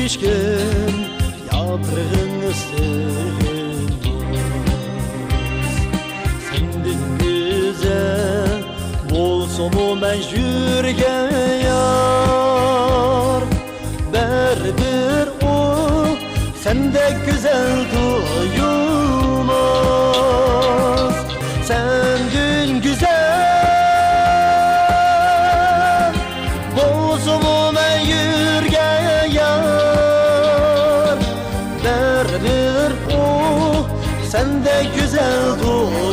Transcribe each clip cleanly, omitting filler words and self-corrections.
pişkin yaprağın ısınmaz. Senden güzel bolsomu men yürgen yar. Berber o sende güzel duyulmaz. Senden güzel bolsomu men yürgen yar. Berber o sende güzel duyulmaz.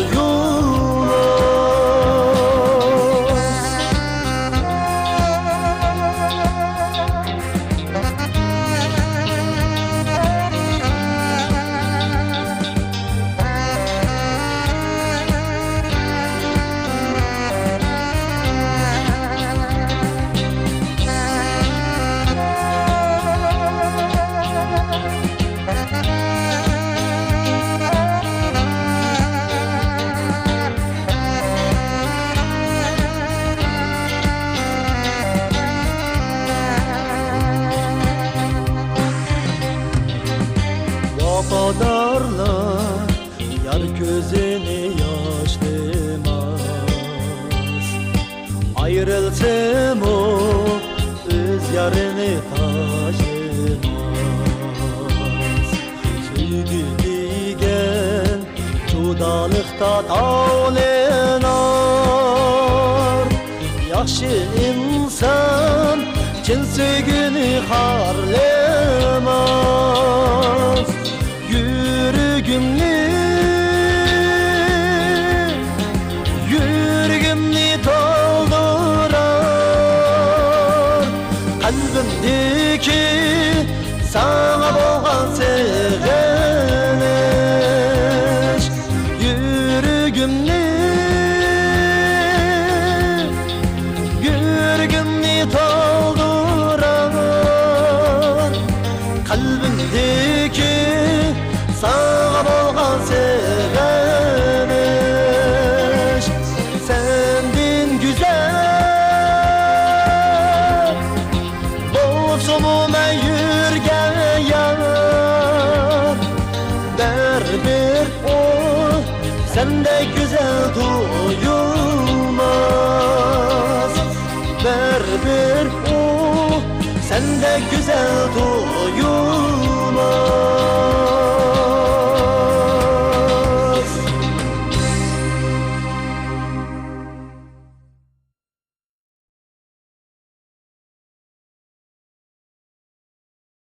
Vafadarlar yar gözünü yaşlamaz. Ayrılsam o öz yarını taşımaz. Sevgi digen judalıkta tavlanar. Yaxşı insan cin söygünü harlamaz. Yüreğimni doldurar. Kalbimdeki sana boğan seveniş. Yüreğimni doldurar. Kalbimdeki sana boğan seveniş. Sendin güzel bolsomu men yürgen yar. Berber o sende güzel duyulmaz. Berber o sende güzel duyulmaz.